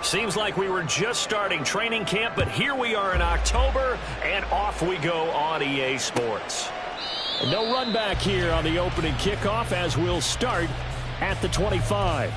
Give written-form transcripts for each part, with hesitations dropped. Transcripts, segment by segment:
Seems like we were just starting training camp, but here we are in October, and off we go on EA Sports. No run back here on the opening kickoff as we'll start at the 25.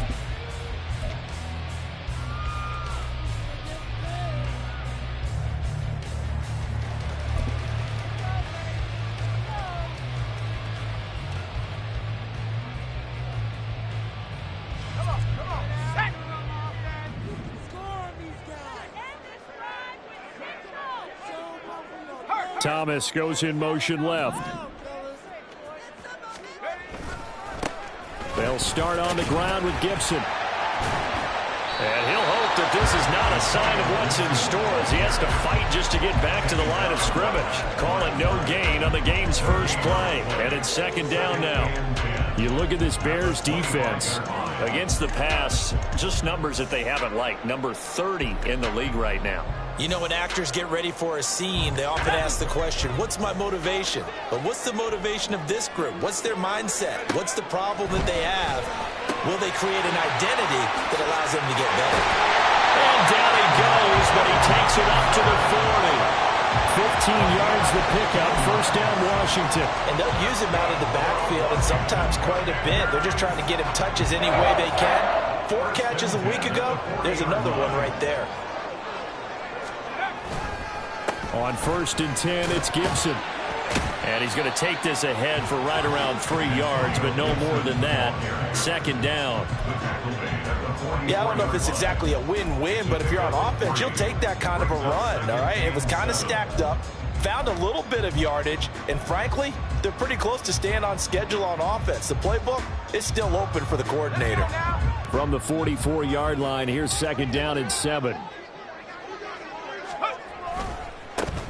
Thomas goes in motion left. They'll start on the ground with Gibson. And he'll hope that this is not a sign of what's in store as he has to fight just to get back to the line of scrimmage. Call it no gain on the game's first play. And it's second down now. You look at this Bears defense. Against the pass, just numbers that they haven't liked. Number 30 in the league right now. You know, when actors get ready for a scene, they often ask the question, what's my motivation? But what's the motivation of this group? What's their mindset? What's the problem that they have? Will they create an identity that allows them to get better? And down he goes, but he takes it up to the 40. 15 yards the pickup, first down Washington. And they'll use him out of the backfield, and sometimes quite a bit. They're just trying to get him touches any way they can. 4 catches a week ago, there's another one right there. On 1st and 10, it's Gibson. And he's going to take this ahead for right around 3 yards, but no more than that. Second down. Yeah, I don't know if it's exactly a win-win, but if you're on offense, you'll take that kind of a run, all right? It was kind of stacked up, found a little bit of yardage, and frankly, they're pretty close to staying on schedule on offense. The playbook is still open for the coordinator. From the 44-yard line, here's second down and 7.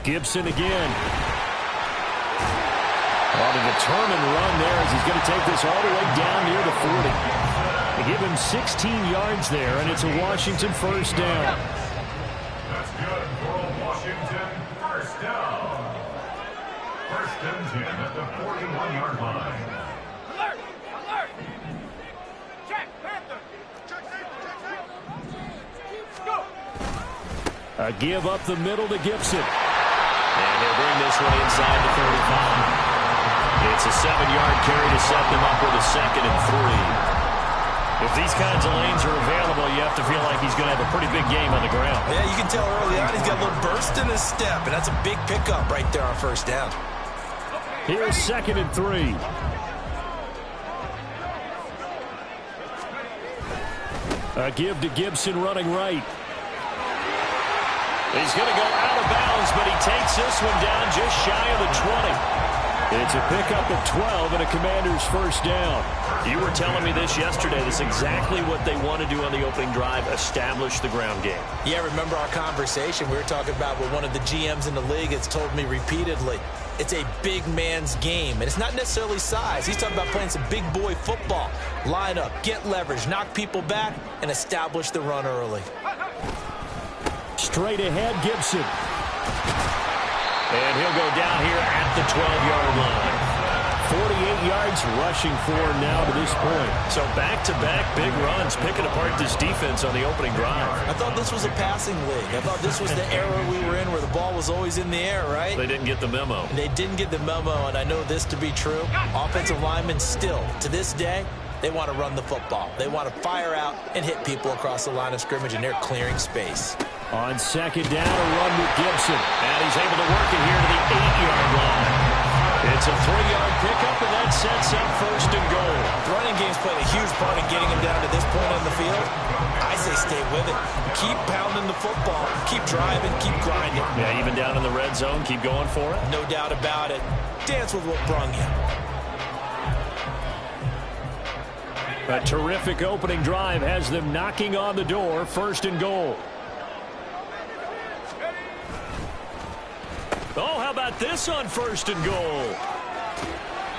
Gibson again. On a determined run there as he's going to take this all the way down near the 40. They give him 16 yards there, and it's a Washington first down. That's good for Washington first down. First and 10 at the 41-yard line. Alert! Alert! Check, Panther! Check, go! A give up the middle to Gibson. And they'll bring this one inside the 35. It's a 7-yard carry to set them up with a 2nd and 3. If these kinds of lanes are available, you have to feel like he's going to have a pretty big game on the ground. Yeah, you can tell early on he's got a little burst in his step, and that's a big pickup right there on first down. Here's 2nd and 3. A give to Gibson running right. He's going to go out of bounds, but he takes this one down just shy of the 20. It's a pickup of 12 and a Commander's first down. You were telling me this yesterday. This is exactly what they want to do on the opening drive, establish the ground game. Yeah, remember our conversation we were talking about with one of the GMs in the league has told me repeatedly. It's a big man's game, and it's not necessarily size. He's talking about playing some big boy football. Line up, get leverage, knock people back, and establish the run early. Straight ahead, Gibson. And he'll go down here at the 12-yard line. 48 yards rushing for him now to this point. So back-to-back big runs, picking apart this defense on the opening drive. I thought this was a passing league. I thought this was the era we were in where the ball was always in the air, right? They didn't get the memo. They didn't get the memo, and I know this to be true. Offensive linemen still, to this day, they want to run the football. They want to fire out and hit people across the line of scrimmage, and they're clearing space. On second down, a run with Gibson. And he's able to work it here to the 8-yard line. It's a 3-yard pickup, and that sets up first and goal. The running game's played a huge part in getting him down to this point on the field. I say stay with it. Keep pounding the football. Keep driving. Keep grinding. Yeah, even down in the red zone, keep going for it. No doubt about it. Dance with what brung you. A terrific opening drive has them knocking on the door, first and goal. Oh, how about this on first and goal?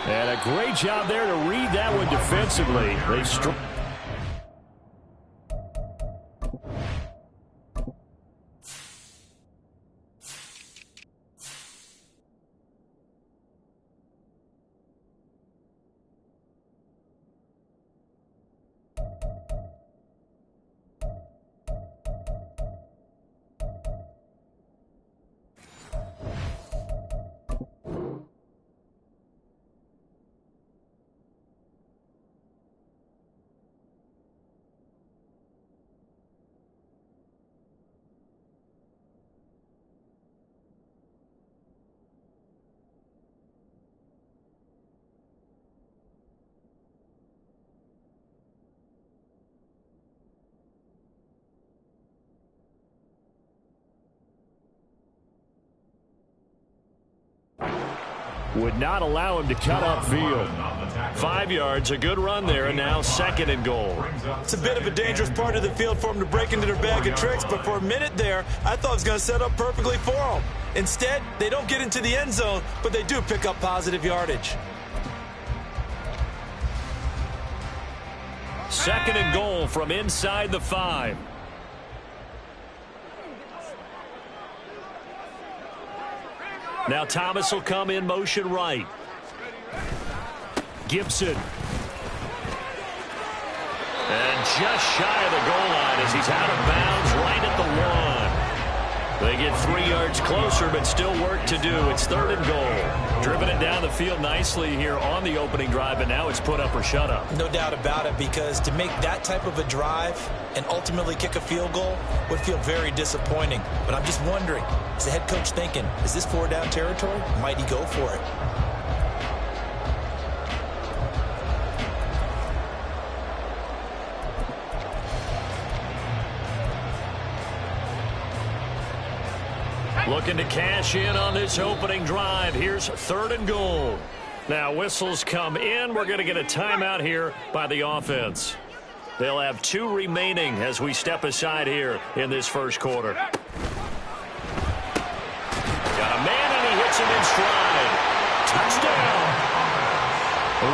And a great job there to read that one defensively. They would not allow him to cut upfield. 5 yards, a good run there, and now 2nd and goal. It's a bit of a dangerous part of the field for him to break into their bag of tricks, but for a minute there, I thought it was going to set up perfectly for him. Instead, they don't get into the end zone, but they do pick up positive yardage. 2nd and goal from inside the 5. Now Thomas will come in motion right. Gibson. And just shy of the goal line as he's out of bounds right at the 1. They get 3 yards closer, but still work to do. It's 3rd and goal. Driven it down the field nicely here on the opening drive, but now it's put up or shut up. No doubt about it, because to make that type of a drive and ultimately kick a field goal would feel very disappointing. But I'm just wondering, is the head coach thinking, is this 4-down territory? Might he go for it? Looking to cash in on this opening drive. Here's 3rd and goal. Now whistles come in. We're going to get a timeout here by the offense. They'll have 2 remaining as we step aside here in this first quarter. Got a man, and he hits him in stride. Touchdown.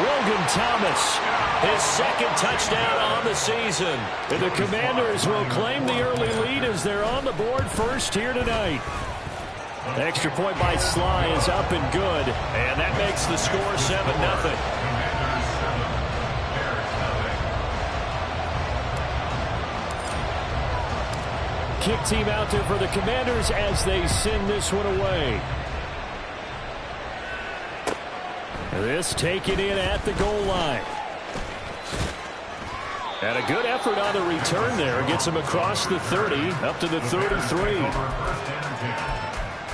Logan Thomas, his 2nd touchdown on the season. And the Commanders will claim the early lead as they're on the board first here tonight. Extra point by Sly is up and good. And that makes the score 7-0. Kick team out there for the Commanders as they send this one away. This taken in at the goal line. And a good effort on the return there. Gets him across the 30, up to the 33.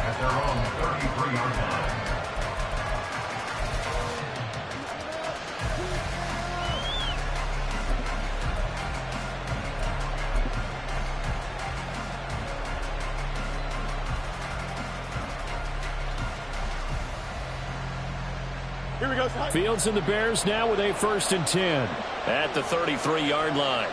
At their own 33-yard line. Here we go. Fields and the Bears now with a 1st and 10. At the 33-yard line.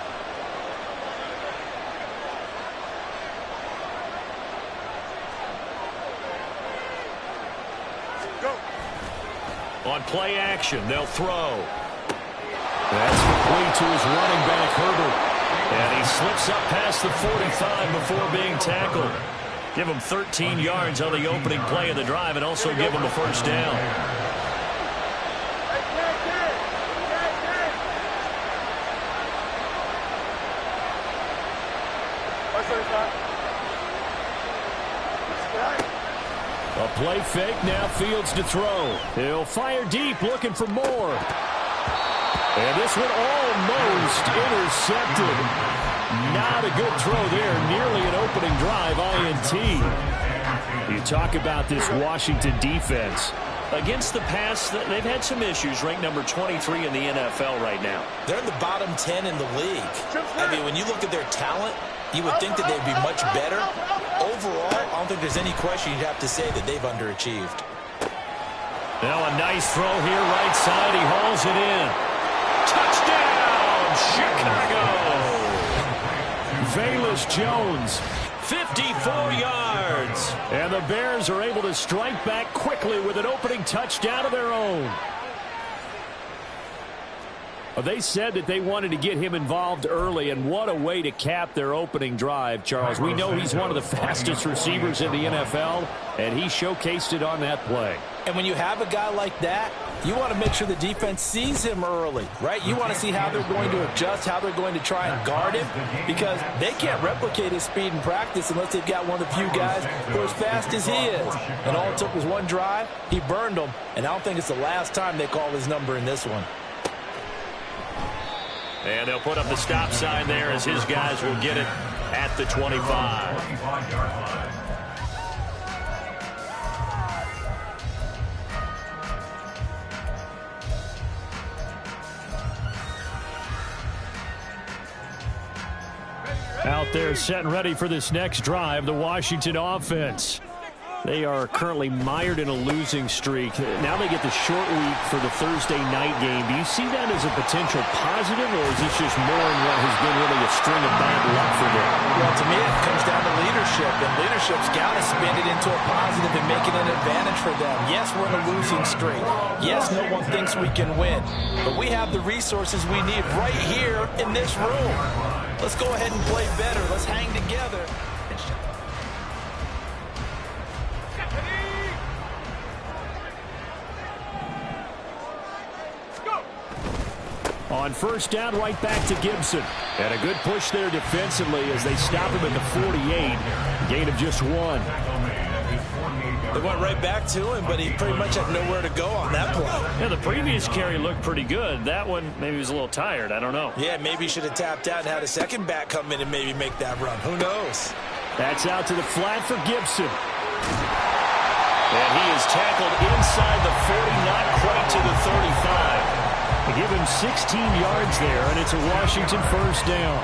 On play action, they'll throw. That's complete to his running back, Herbert. And he slips up past the 45 before being tackled. Give him 13 yards on the opening play of the drive and also give him a 1st down. A play fake, now Fields to throw. He'll fire deep, looking for more. And this one almost intercepted. Not a good throw there, nearly an opening drive INT. You talk about this Washington defense. Against the pass, they've had some issues. Ranked number 23 in the NFL right now. They're in the bottom 10 in the league. I mean, when you look at their talent, you would think that they'd be much better. Overall, I don't think there's any question you'd have to say that they've underachieved. Now a nice throw here right side. He hauls it in. Touchdown, Chicago! Velus Jones. 54 yards. And the Bears are able to strike back quickly with an opening touchdown of their own. They said that they wanted to get him involved early, and what a way to cap their opening drive, Charles. We know he's one of the fastest receivers in the NFL, and he showcased it on that play. And when you have a guy like that, you want to make sure the defense sees him early, right? You want to see how they're going to adjust, how they're going to try and guard him, because they can't replicate his speed in practice unless they've got one of the few guys who are as fast as he is. And all it took was one drive. He burned them, and I don't think it's the last time they call his number in this one. And they'll put up the stop sign there as his guys will get it at the 25. Out there set and ready for this next drive, the Washington offense. They are currently mired in a losing streak. Now they get the short week for the Thursday night game. Do you see that as a potential positive, or is this just more in what has been really a string of bad luck for them? Well, to me, it comes down to leadership, and leadership's got to spin it into a positive and make it an advantage for them. Yes, we're in a losing streak. Yes, no one thinks we can win, but we have the resources we need right here in this room. Let's go ahead and play better. Let's hang together. On first down, right back to Gibson. And a good push there defensively as they stop him at the 48. Gain of just 1. They went right back to him, but he pretty much had nowhere to go on that play. Yeah, the previous carry looked pretty good. That one, maybe he was a little tired. I don't know. Yeah, maybe he should have tapped out and had a second back come in and maybe make that run. Who knows? That's out to the flat for Gibson. And he is tackled inside the 40, not quite to the 35. They give him 16 yards there, and it's a Washington first down.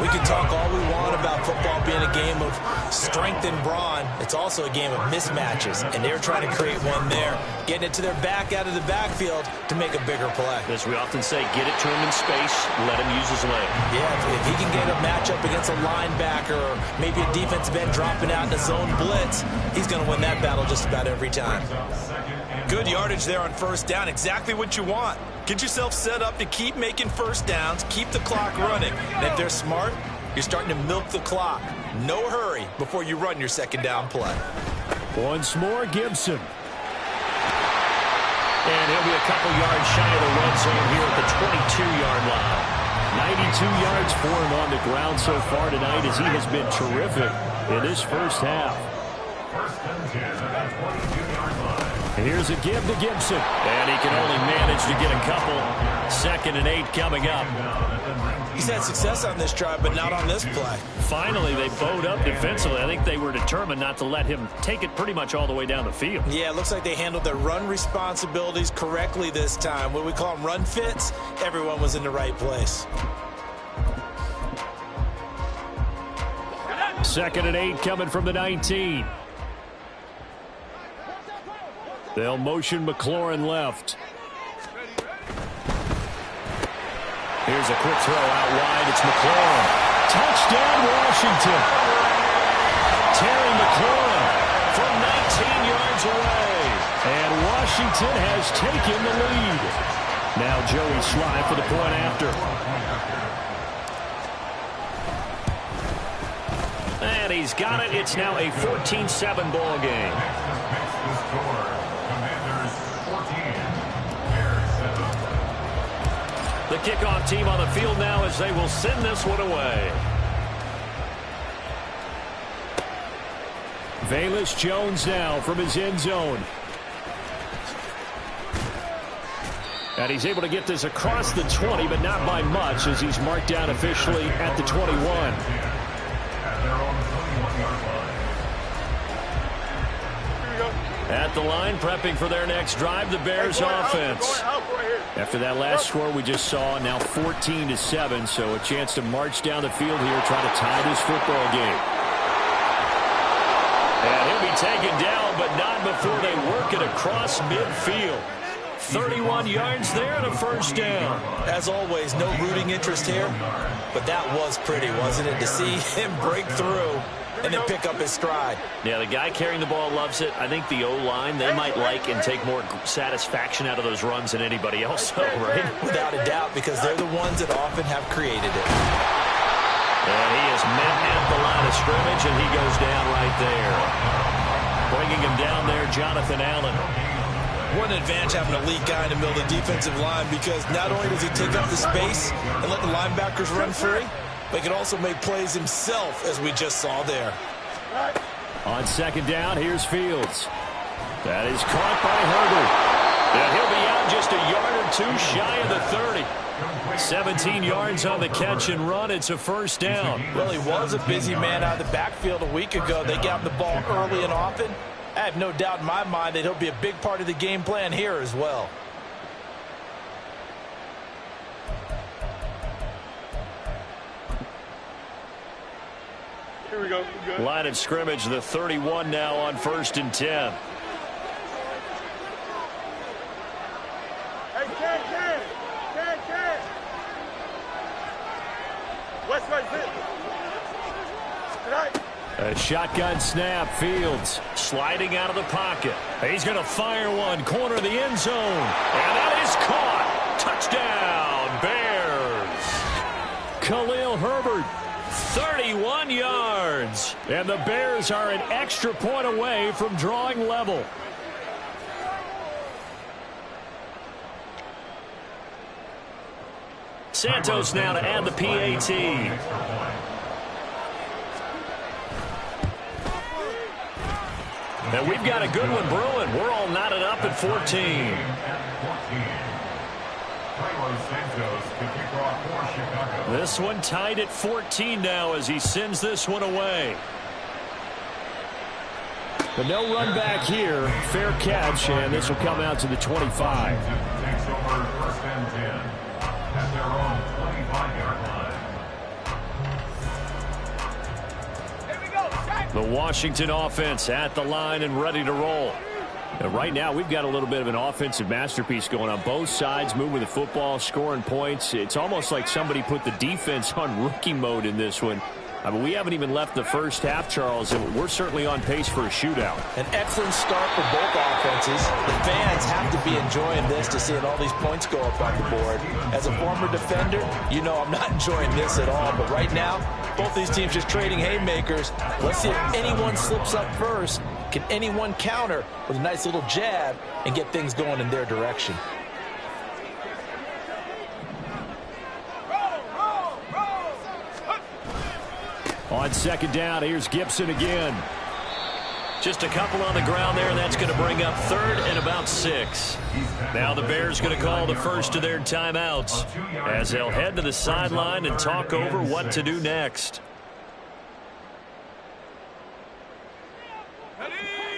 We can talk all we want about football being a game of strength and brawn. It's also a game of mismatches, and they're trying to create one there, getting it to their back out of the backfield to make a bigger play. As we often say, get it to him in space, let him use his leg. Yeah, if he can get a matchup against a linebacker or maybe a defensive end dropping out in a zone blitz, he's going to win that battle just about every time. Good yardage there on first down, exactly what you want. Get yourself set up to keep making first downs, keep the clock running. And if they're smart, you're starting to milk the clock. No hurry before you run your second down play. Once more, Gibson. And he'll be a couple yards shy of the red zone here at the 22-yard line. 92 yards for him on the ground so far tonight as he has been terrific in this first half. First and 10 at that 22-yard line. Here's a give to Gibson. And he can only manage to get a couple. 2nd and 8 coming up. He's had success on this drive, but not on this play. Finally, they bowed up defensively. I think they were determined not to let him take it pretty much all the way down the field. Yeah, it looks like they handled their run responsibilities correctly this time. What we call them run fits, everyone was in the right place. 2nd and 8 coming from the 19. They'll motion McLaurin left. Here's a quick throw out wide. It's McLaurin. Touchdown, Washington. Terry McLaurin from 19 yards away. And Washington has taken the lead. Now Joey Sly for the point after. And he's got it. It's now a 14-7 ball game. The kickoff team on the field now as they will send this one away. Velus Jones now from his end zone. And he's able to get this across the 20, but not by much as he's marked down officially at the 21. At the line, prepping for their next drive, the Bears offense. After that last score we just saw, now 14-7, so a chance to march down the field here, try to tie this football game. And he'll be taken down, but not before they work it across midfield. 31 yards there and a first down. As always, no rooting interest here, but that was pretty, wasn't it, to see him break through and then pick up his stride. Yeah, the guy carrying the ball loves it. I think the O-line, they might like and take more satisfaction out of those runs than anybody else, right? Without a doubt, because they're the ones that often have created it. And he is met at the line of scrimmage, and he goes down right there. Bringing him down there, Jonathan Allen. What an advantage having a lead guy in the middle of the defensive line, because not only does he take up the space and let the linebackers run free, but he can also make plays himself, as we just saw there. On second down, here's Fields. That is caught by Herbert. And he'll be out just a yard or two shy of the 30. 17 yards on the catch and run. It's a first down. Well, he was a busy man out of the backfield a week ago. They got him the ball early and often. I have no doubt in my mind that he'll be a big part of the game plan here as well. Here we go. Good. Line of scrimmage, the 31 now on 1st and 10. Hey, Ken. West right fit. Tonight. A shotgun snap. Fields sliding out of the pocket. He's going to fire one. Corner of the end zone. And that is caught. Touchdown, Bears. Khalil Herbert, 31 yards. And the Bears are an extra point away from drawing level. Santos now to add the PAT. And we've got a good one brewing. We're all knotted up at 14. This one tied at 14 now as he sends this one away. But no run back here. Fair catch, and this will come out to the 25. Takes over 1st and 10 at their own 25-yard line. Here we go. Check. The Washington offense at the line and ready to roll. Now, right now, we've got a little bit of an offensive masterpiece going on. Both sides moving the football, scoring points. It's almost like somebody put the defense on rookie mode in this one. I mean, we haven't even left the first half, Charles, and we're certainly on pace for a shootout. An excellent start for both offenses. The fans have to be enjoying this to seeing all these points go up on the board. As a former defender, you know I'm not enjoying this at all. But right now, both these teams just trading haymakers. Let's see if anyone slips up first. Can anyone counter with a nice little jab and get things going in their direction? On 2nd down, here's Gibson again. Just a couple on the ground there, and that's going to bring up 3rd and about 6. Now the Bears going to call the first of their timeouts as they'll head to the sideline and talk over what to do next.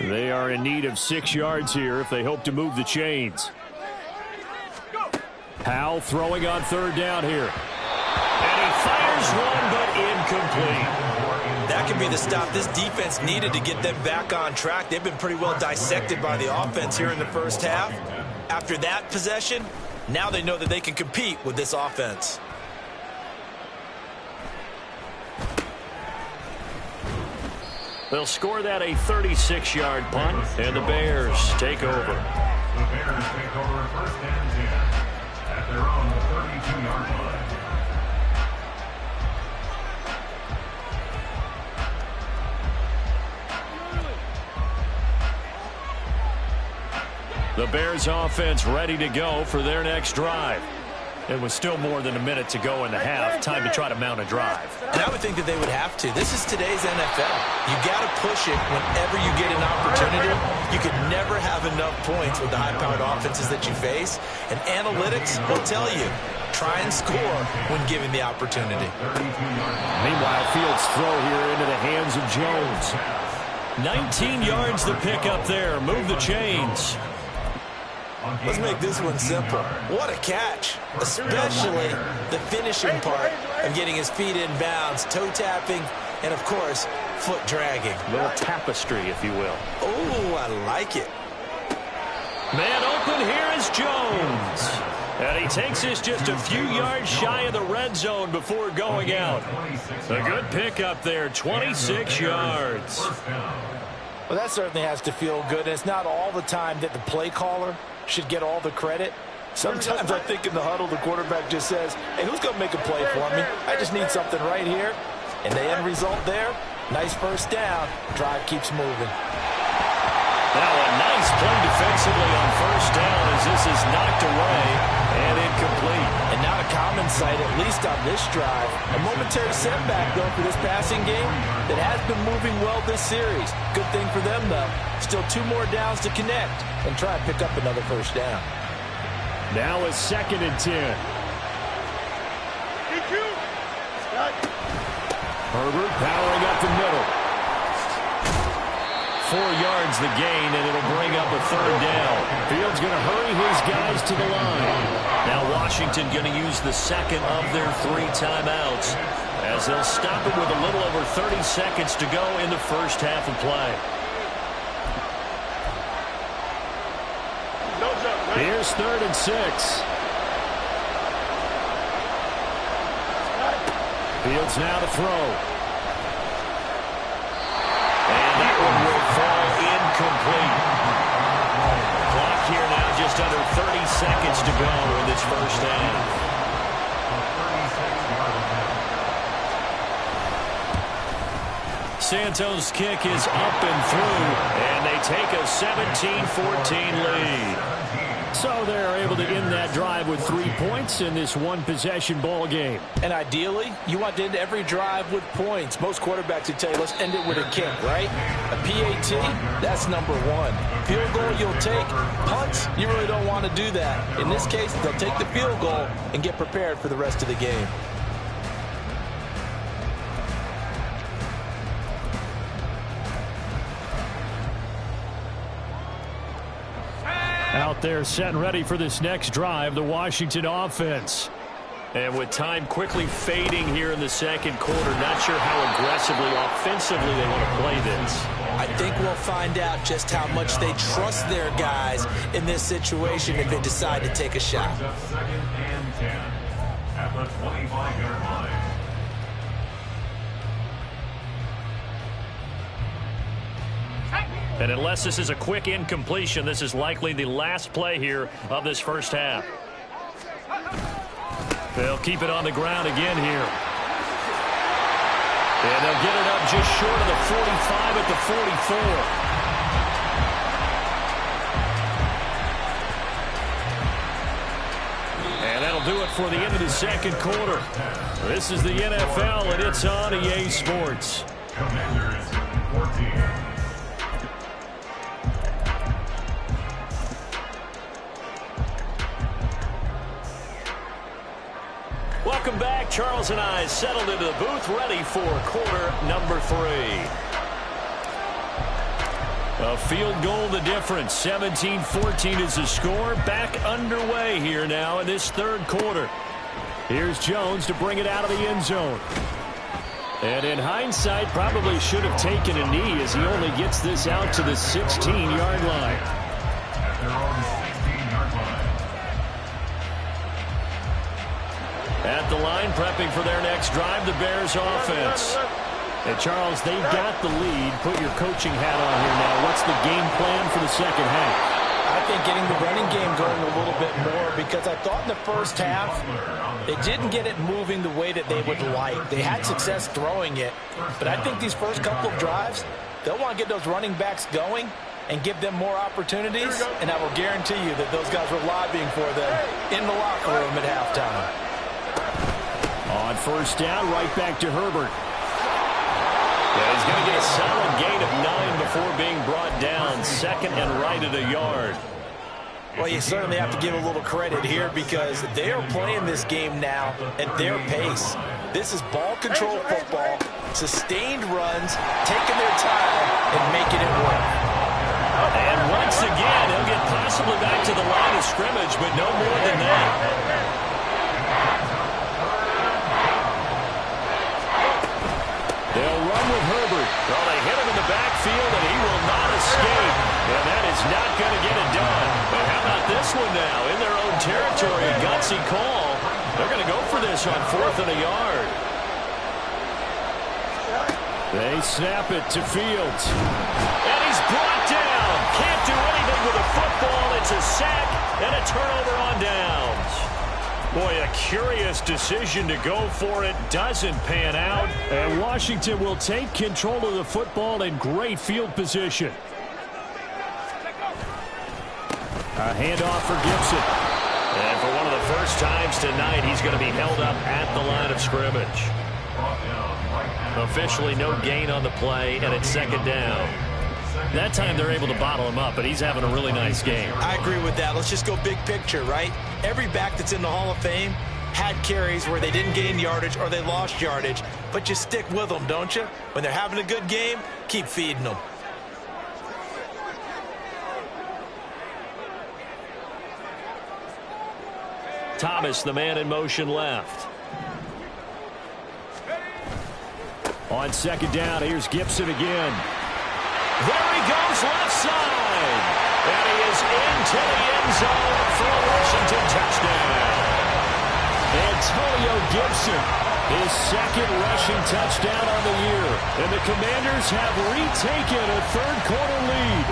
They are in need of 6 yards here if they hope to move the chains. Powell throwing on 3rd down here. And he fires one, but incomplete. That could be the stop this defense needed to get them back on track. They've been pretty well dissected by the offense here in the first half. After that possession, now they know that they can compete with this offense. They'll score that a 36-yard punt, and the Bears take over. The Bears take over 1st and 10 at their own 32-yard line. The Bears offense ready to go for their next drive. It was still more than a minute to go in the half. Time to try to mount a drive. And I would think that they would have to. This is today's NFL. You got to push it whenever you get an opportunity. You can never have enough points with the high-powered offenses that you face. And analytics will tell you, try and score when given the opportunity. Meanwhile, Fields throw here into the hands of Jones. 19 yards to pick up there. Move the chains. Let's make this one simple. What a catch, especially the finishing part of getting his feet in bounds, toe tapping, and of course, foot dragging. A little tapestry, if you will. Oh, I like it. Man open, here is Jones. And he takes this just a few yards shy of the red zone before going out. A good pickup there, 26 yards. Well, that certainly has to feel good. And it's not all the time that the play caller should get all the credit. Sometimes I think in the huddle, the quarterback just says, hey, who's going to make a play for me? I just need something right here. And the end result there, nice first down. Drive keeps moving. Now a nice play defensively on first down as this is knocked away and incomplete. And not a common sight, at least on this drive. A momentary setback, though, for this passing game that has been moving well this series. Good thing for them, though. Still 2 more downs to connect and try and pick up another first down. Now a 2nd and 10. Herbert powering up the middle. 4 yards the gain, and it'll bring up a 3rd down. Fields going to hurry his guys to the line. Now Washington going to use the second of their 3 timeouts as they'll stop it with a little over 30 seconds to go in the first half of play. Here's 3rd and 6. Fields now to throw. And that one will fall incomplete. Clock here now just under 30 seconds to go in this first half. Santos' kick is up and through, and they take a 17-14 lead. So they're able to end that drive with 3 points in this one-possession ball game. And ideally, you want to end every drive with points. Most quarterbacks would tell you, let's end it with a kick, right? A PAT, that's number 1. Field goal you'll take. Punts, you really don't want to do that. In this case, they'll take the field goal and get prepared for the rest of the game. Out there set and ready for this next drive, the Washington offense. And with time quickly fading here in the second quarter, not sure how aggressively, offensively they want to play this. I think we'll find out just how much they trust their guys in this situation if they decide to take a shot. 2nd and 10 at the 25-yard line. And unless this is a quick incompletion, this is likely the last play here of this first half. They'll keep it on the ground again here. And they'll get it up just short of the 45 at the 44. And that'll do it for the end of the second quarter. This is the NFL, and it's on EA Sports. Commanders 14. Welcome back. Charles and I settled into the booth, ready for quarter number 3. A field goal the difference. 17-14 is the score. Back underway here now in this third quarter. Here's Jones to bring it out of the end zone. And in hindsight, probably should have taken a knee as he only gets this out to the 16-yard line. At their own 16-yard line. At the line, prepping for their next drive, the Bears offense. And Charles, they've got the lead. Put your coaching hat on here now. What's the game plan for the second half? I think getting the running game going a little bit more, because I thought in the first half they didn't get it moving the way that they would like. They had success throwing it, but I think these first couple of drives, they'll want to get those running backs going and give them more opportunities, and I will guarantee you that those guys were lobbying for them in the locker room at halftime. On first down, right back to Herbert. Yeah, he's going to get a solid gain of 9 before being brought down. 2nd and right at a yard. Well, you certainly have to give a little credit here because they are playing this game now at their pace. This is ball control football, sustained runs, taking their time and making it work. And once again, he'll get possibly back to the line of scrimmage, but no more than that. They'll run with Herbert. Well, they hit him in the backfield, and he will not escape. And that is not going to get it done. But how about this one now? In their own territory, a gutsy call. They're going to go for this on 4th and a yard. They snap it to Fields. And he's brought down. Can't do anything with a football. It's a sack and a turnover on downs. Boy, a curious decision to go for it. Doesn't pan out. And Washington will take control of the football in great field position. A handoff for Gibson. And for one of the first times tonight, he's going to be held up at the line of scrimmage. Officially no gain on the play, and it's 2nd down. That time they're able to bottle him up, but he's having a really nice game. I agree with that. Let's just go big picture, right? Every back that's in the Hall of Fame had carries where they didn't gain yardage or they lost yardage, but you stick with them, don't you? When they're having a good game, keep feeding them. Thomas, the man in motion left. On second down, here's Gibson again. There he goes, left side. And he is into the end zone for a Washington touchdown. Antonio Gibson, his second rushing touchdown on the year. And the Commanders have retaken a third-quarter lead.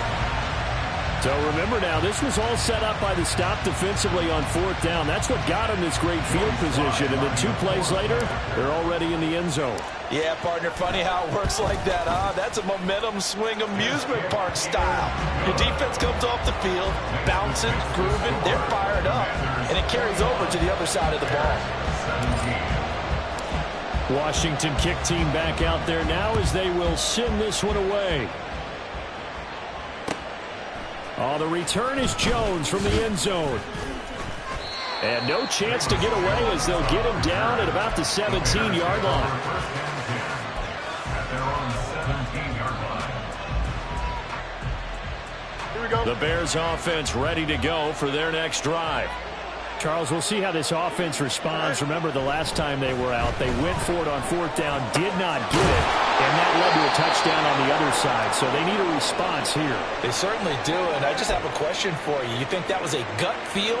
So remember now, this was all set up by the stop defensively on fourth down. That's what got him this great field position. And then 2 plays later, they're already in the end zone. Yeah, partner, funny how it works like that, huh? That's a momentum swing amusement park style. Your defense comes off the field, bouncing, grooving, they're fired up, and it carries over to the other side of the ball. Washington kick team back out there now as they will send this one away. Oh, the return is Jones from the end zone. And no chance to get away as they'll get him down at about the 17-yard line. The Bears offense ready to go for their next drive. Charles, we'll see how this offense responds. Remember, the last time they were out, they went for it on fourth down, did not get it, and that led to a touchdown on the other side. So they need a response here. They certainly do, and I just have a question for you. You think that was a gut feel,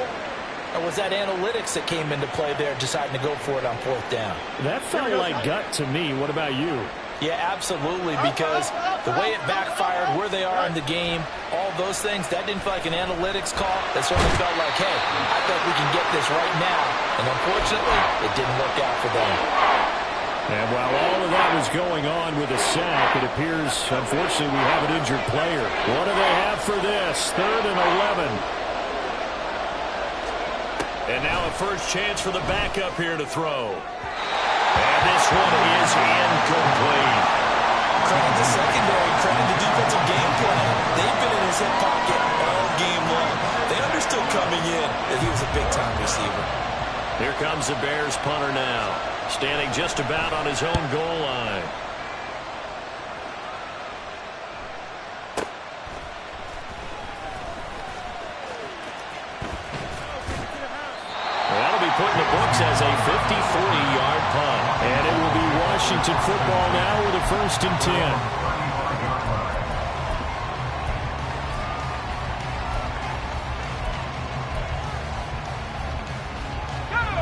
or was that analytics that came into play there deciding to go for it on fourth down? That felt like gut to me. What about you? Yeah, absolutely, because the way it backfired, where they are in the game, all those things, that didn't feel like an analytics call. That certainly felt like, hey, I think we can get this right now. And unfortunately, it didn't work out for them. And while all of that was going on with a sack, it appears, unfortunately, we have an injured player. What do they have for this? 3rd and 11. And now a first chance for the backup here to throw. And this one is incomplete. Credit the secondary, credit the defensive game plan. They've been in his hip pocket all game long. They understood coming in that he was a big-time receiver. Here comes the Bears punter now, standing just about on his own goal line. That'll be put in the books as a 53-yard punt. And it will be Washington football now with a 1st and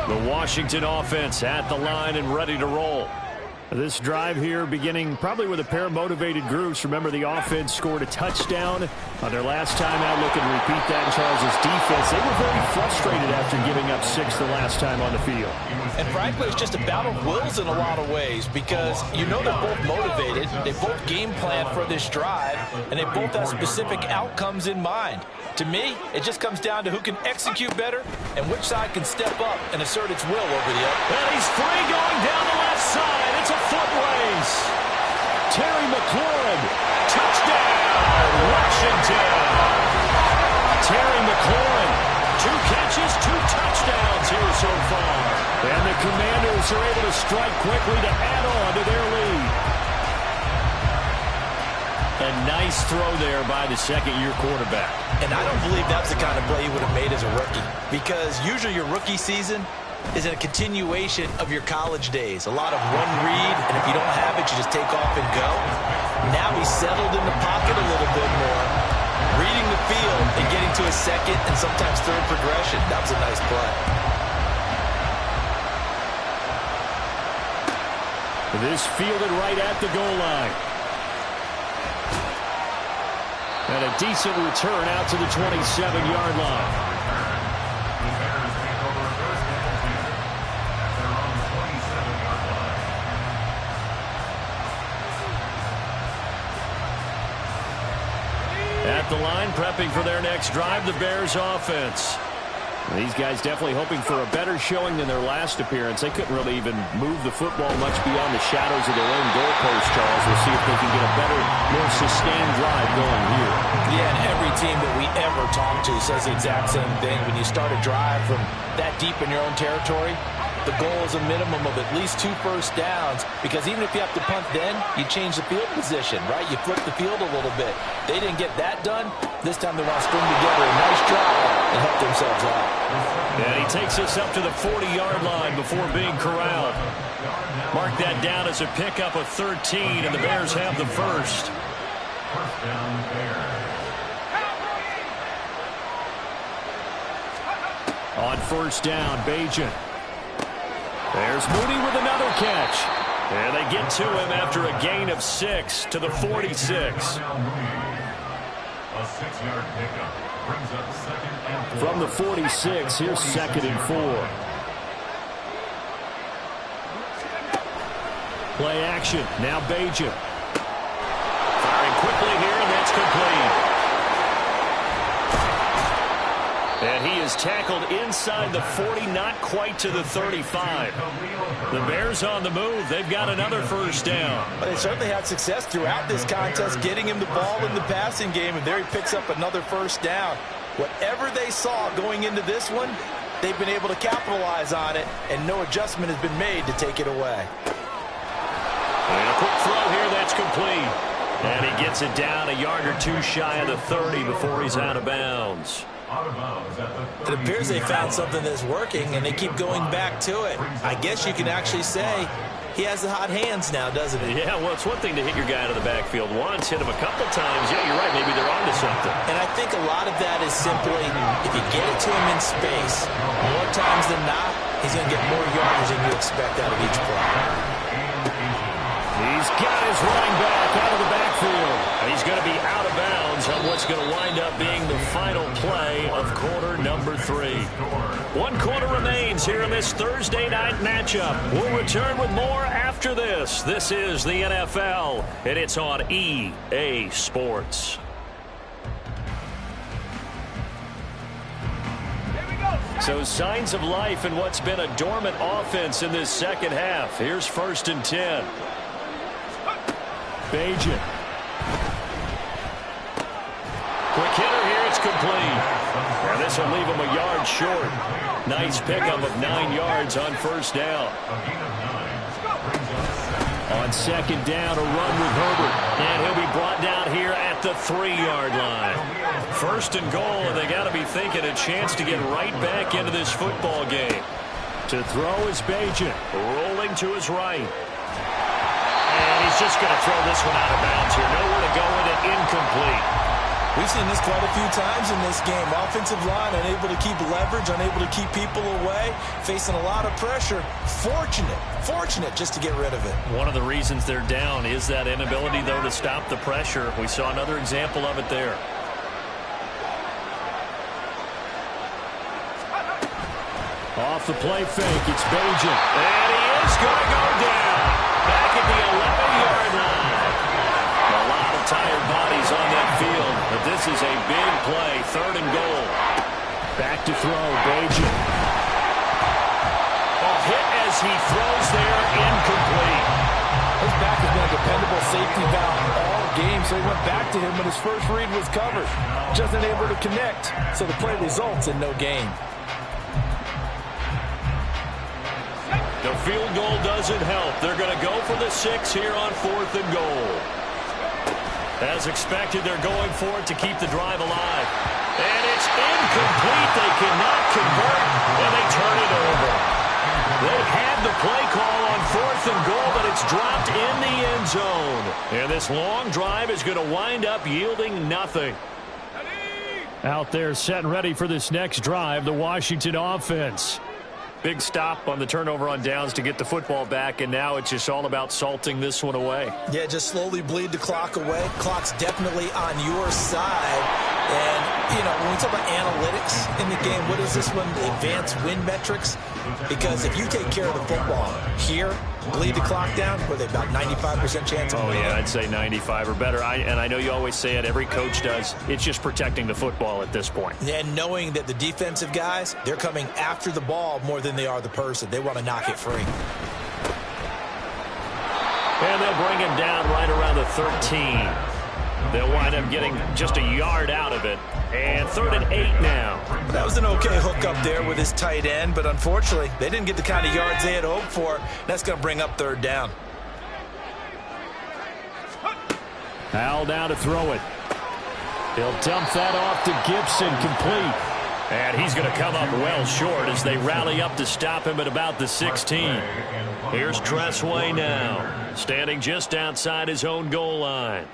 10. The Washington offense at the line and ready to roll. This drive here beginning probably with a pair of motivated groups. Remember, the offense scored a touchdown on their last time out. Looking to repeat that in Charles' defense. They were very frustrated after giving up 6 the last time on the field. And frankly, it's just a battle of wills in a lot of ways because you know they're both motivated. They both game plan for this drive, and they both have specific outcomes in mind. To me, it just comes down to who can execute better and which side can step up and assert its will over the other. And he's free going down the left side. It's a foot race. Terry McLaurin, touchdown, Washington. Terry McLaurin, 2 catches, 2 touchdowns here so far. And the Commanders are able to strike quickly to add on to their lead. A nice throw there by the second-year quarterback. And I don't believe that's the kind of play he would have made as a rookie because usually your rookie season is a continuation of your college days. A lot of one read, and if you don't have it, you just take off and go. Now he's settled in the pocket a little bit more, reading the field and getting to his second and sometimes third progression. That was a nice play. This fielded right at the goal line. And a decent return out to the 27-yard line. At the line, prepping for their next drive, the Bears offense. These guys definitely hoping for a better showing than their last appearance. They couldn't really even move the football much beyond the shadows of their own goalpost, Charles. We'll see if they can get a better, more sustained drive going here. Yeah, and every team that we ever talk to says the exact same thing. When you start a drive from that deep in your own territory, the goal is a minimum of at least 2 first downs because even if you have to punt then, you change the field position, right? You flip the field a little bit. They didn't get that done. This time they want to string together a nice drive and help themselves out. And he takes us up to the 40-yard line before being corralled. Mark that down as a pickup of 13, and the Bears have the first. First down, Bears. On first down, Bagent. There's Mooney with another catch. And they get to him after a gain of 6 to the 46. A 6-yard pickup brings up second and 4. From the 46, here's second and 4. Play action. Now Bagent. Firing quickly here, and that's complete. And he is tackled inside the 40, not quite to the 35. The Bears on the move. They've got another first down. But they certainly had success throughout this contest getting him the ball in the passing game, and there he picks up another first down. Whatever they saw going into this one, they've been able to capitalize on it, and no adjustment has been made to take it away. And a quick throw here, that's complete. And he gets it down a yard or two shy of the 30 before he's out of bounds. It appears they found something that's working, and they keep going back to it. I guess you can actually say he has the hot hands now, doesn't he? Yeah, well, it's one thing to hit your guy out of the backfield once, hit him a couple times. Yeah, you're right, maybe they're on to something. And I think a lot of that is simply, if you get it to him in space, more times than not, he's going to get more yardage than you expect out of each play. He's got his running back out of the backfield. He's going to be out of bounds on what's going to wind up being the final play of quarter number 3. 1 quarter remains here in this Thursday night matchup. We'll return with more after this. This is the NFL, and it's on EA Sports. So signs of life in what's been a dormant offense in this second half. Here's first and 10. Bagent. Quick hitter here, it's complete. And this will leave him a yard short. Nice pickup of 9 yards on first down. On second down, a run with Herbert. And he'll be brought down here at the 3-yard line. First and goal, and they got to be thinking a chance to get right back into this football game. To throw is Bagent, rolling to his right. And he's just going to throw this one out of bounds here. Nowhere to go with it, incomplete. We've seen this quite a few times in this game. Offensive line unable to keep leverage, unable to keep people away, facing a lot of pressure. Fortunate just to get rid of it. One of the reasons they're down is that inability, though, to stop the pressure. We saw another example of it there. Off the play fake, it's Bagent. And he is going to go down. Back at the 11-yard line. A lot of tired bodies on that field, but this is a big play, 3rd and goal. Back to throw, Bagent. A hit as he throws there, incomplete. His back has been a dependable safety valve all game, so he went back to him when his first read was covered. Just unable to connect, so the play results in no gain. The field goal doesn't help. They're going to go for the 6 here on 4th and goal. As expected, they're going for it to keep the drive alive. And it's incomplete. They cannot convert, and they turn it over. They had the play call on 4th and goal, but it's dropped in the end zone. And this long drive is going to wind up yielding nothing. Out there set and ready for this next drive, the Washington offense. Big stop on the turnover on downs to get the football back, and now it's just all about salting this one away. Yeah, just slowly bleed the clock away. Clock's definitely on your side. And, you know, when we talk about analytics in the game, what is this one? Advanced win metrics? Because if you take care of the football here, bleed the clock down, were they about 95% chance of winning? Oh, yeah, I'd say 95 or better. And I know you always say it, every coach does. It's just protecting the football at this point. And knowing that the defensive guys, they're coming after the ball more than they are the person. They want to knock it free. And they'll bring him down right around the 13. They'll wind up getting just a yard out of it. And 3rd and 8 now. That was an okay hook up there with his tight end, but unfortunately, they didn't get the kind of yards they had hoped for. That's going to bring up 3rd down. Howell down to throw it. He'll dump that off to Gibson, complete. And he's going to come up well short as they rally up to stop him at about the 16. Here's Tressway now, standing just outside his own goal line.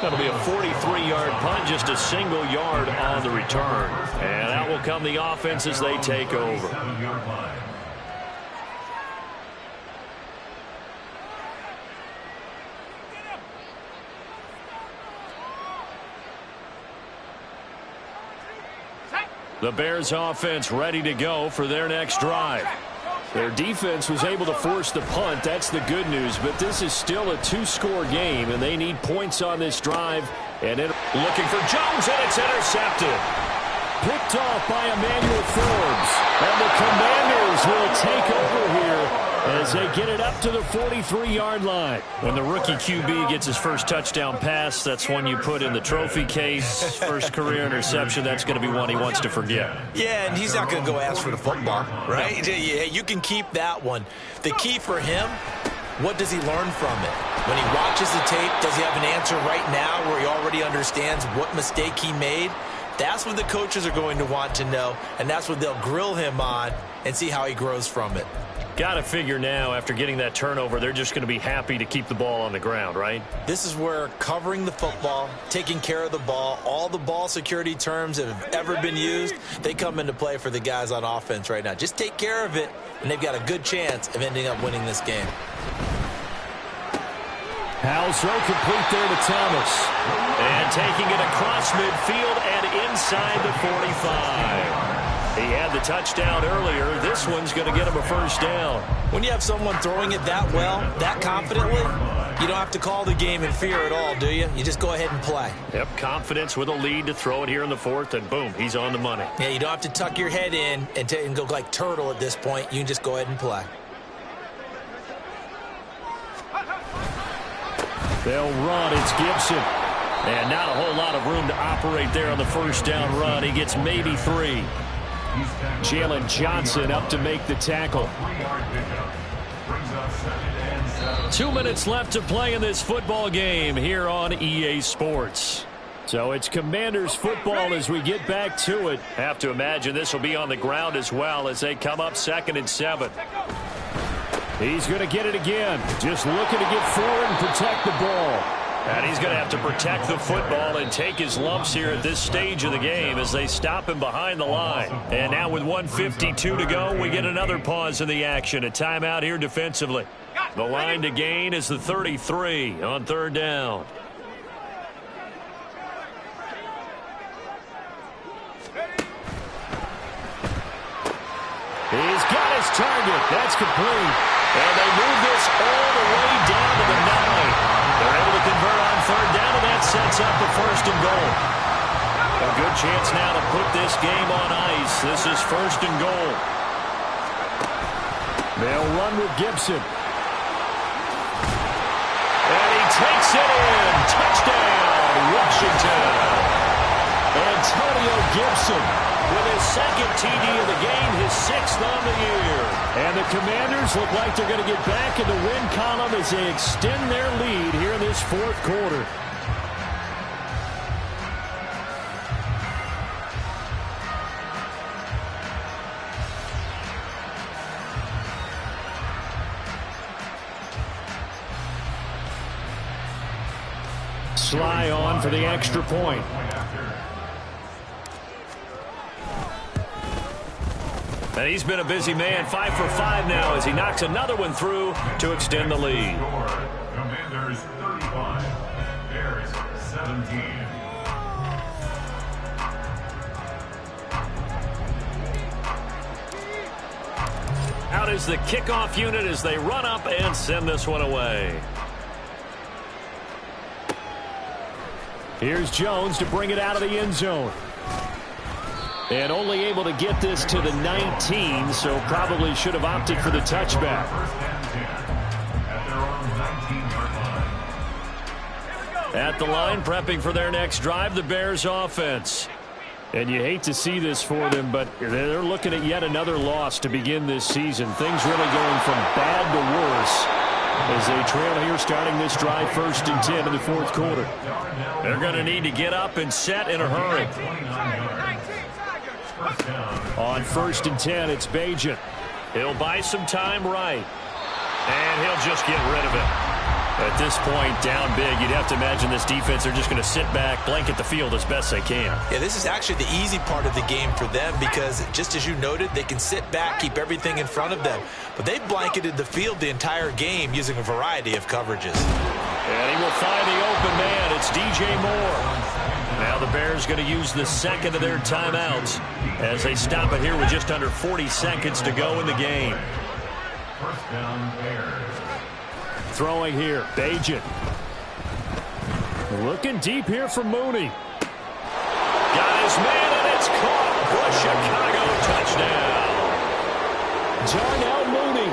That'll be a 43-yard punt, just a single yard on the return. And that will come the offense as they take over. The Bears offense ready to go for their next drive. Their defense was able to force the punt. That's the good news. But this is still a two-score game, and they need points on this drive. And looking for Jones, and it's intercepted. Picked off by Emmanuel Forbes. And the Commanders will take over here as they get it up to the 43-yard line. When the rookie QB gets his first touchdown pass, that's one you put in the trophy case. First career interception, that's going to be one he wants to forget. Yeah, and he's not going to go ask for the football, right? Yeah, you can keep that one. The key for him, what does he learn from it? When he watches the tape, does he have an answer right now where he already understands what mistake he made? That's what the coaches are going to want to know, and that's what they'll grill him on and see how he grows from it. Got to figure now, after getting that turnover, they're just going to be happy to keep the ball on the ground, right? This is where covering the football, taking care of the ball, all the ball security terms that have ever been used, they come into play for the guys on offense right now. Just take care of it, and they've got a good chance of ending up winning this game. Howell throw complete there to Thomas. And taking it across midfield and inside the 45. He had the touchdown earlier. This one's going to get him a first down. When you have someone throwing it that well, that confidently, you don't have to call the game in fear at all, do you? You just go ahead and play. Yep, confidence with a lead to throw it here in the fourth, and boom, he's on the money. Yeah, you don't have to tuck your head in and go like turtle at this point. You can just go ahead and play. They'll run. It's Gibson. And not a whole lot of room to operate there on the first down run. He gets maybe 3. Jalen Johnson up to make the tackle. 2 minutes left to play in this football game here on EA Sports. So it's Commanders football as we get back to it. Have to imagine this will be on the ground as well as they come up 2nd and 7. He's going to get it again. Just looking to get forward and protect the ball. And he's going to have to protect the football and take his lumps here at this stage of the game as they stop him behind the line. And now with 1:52 to go, we get another pause in the action. A timeout here defensively. The line to gain is the 33 on 3rd down. He's got his target. That's complete. And they move this all the way down to the 9. They're able to convert on 3rd down, and that sets up the 1st and goal. A good chance now to put this game on ice. This is 1st and goal. They'll run with Gibson. And he takes it in. Touchdown, Washington. Antonio Gibson with his 2nd TD of the game, his 6th on the year. And the Commanders look like they're going to get back in the win column as they extend their lead here in this 4th quarter. Sly on for the extra point. And he's been a busy man, 5 for 5 now as he knocks another one through to extend the lead. Commanders 35, Bears 17. Out is the kickoff unit as they run up and send this one away. Here's Jones to bring it out of the end zone. And only able to get this to the 19, so probably should have opted for the touchback. At the line, prepping for their next drive, the Bears offense. And you hate to see this for them, but they're looking at yet another loss to begin this season. Things really going from bad to worse as they trail here starting this drive 1st and 10 in the 4th quarter. They're going to need to get up and set in a hurry. On 1st and 10, it's Bagent. He'll buy some time right. And he'll just get rid of it. At this point, down big, you'd have to imagine this defense are just going to sit back, blanket the field as best they can. Yeah, this is actually the easy part of the game for them because, just as you noted, they can sit back, keep everything in front of them. But they've blanketed the field the entire game using a variety of coverages. And he will find the open man. It's DJ Moore. Now the Bears going to use the second of their timeouts as they stop it here with just under 40 seconds to go in the game. First down, Bears. Throwing here, Bagent. Looking deep here for Mooney. Got his man, and it's caught for Chicago touchdown. Darnell Mooney,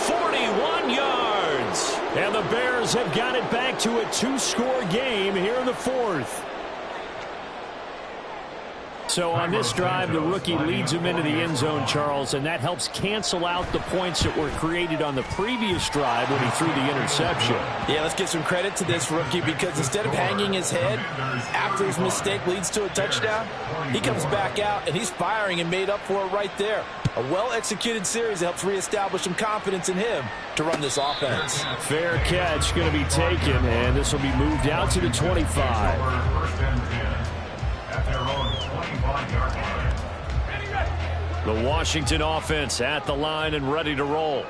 41 yards. And the Bears have got it back to a 2-score game here in the 4th. So on this drive, the rookie leads him into the end zone, Charles, and that helps cancel out the points that were created on the previous drive when he threw the interception. Yeah, let's give some credit to this rookie because instead of hanging his head after his mistake leads to a touchdown, he comes back out and he's firing and made up for it right there. A well-executed series that helps reestablish some confidence in him to run this offense. Fair catch going to be taken, and this will be moved out to the 25. First and 10 at their own 25-yard line. The Washington offense at the line and ready to roll.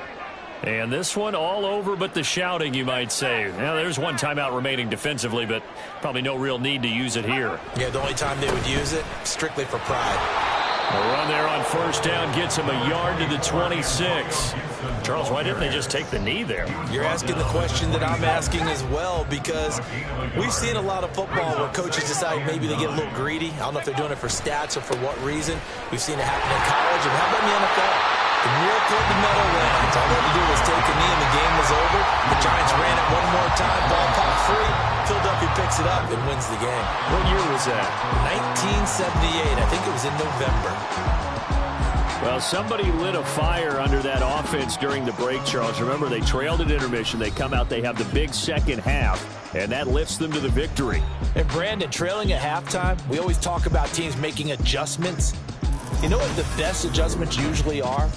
And this one all over but the shouting, you might say. Now, there's one timeout remaining defensively, but probably no real need to use it here. Yeah, the only time they would use it, strictly for pride. The run there on first down gets him a yard to the 26. Charles, why didn't they just take the knee there? You're asking the question that I'm asking as well because we've seen a lot of football where coaches decide maybe they get a little greedy. I don't know if they're doing it for stats or for what reason. We've seen it happen in college, and how about in the NFL? The miracle of the Meadowlands. All they had to do was take a knee and the game was over. The Giants ran it one more time. Ball popped free. Philadelphia picks it up and wins the game. What year was that? 1978. I think it was in November. Well, somebody lit a fire under that offense during the break, Charles. Remember, they trailed at intermission. They come out, they have the big second half, and that lifts them to the victory. And Brandon, trailing at halftime, we always talk about teams making adjustments. You know what the best adjustments usually are?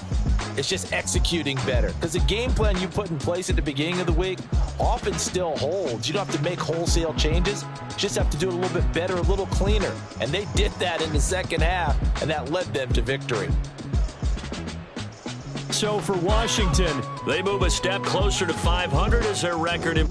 It's just executing better. Because the game plan you put in place at the beginning of the week often still holds. You don't have to make wholesale changes. You just have to do it a little bit better, a little cleaner. And they did that in the second half, and that led them to victory. So for Washington, they move a step closer to 500 as their record.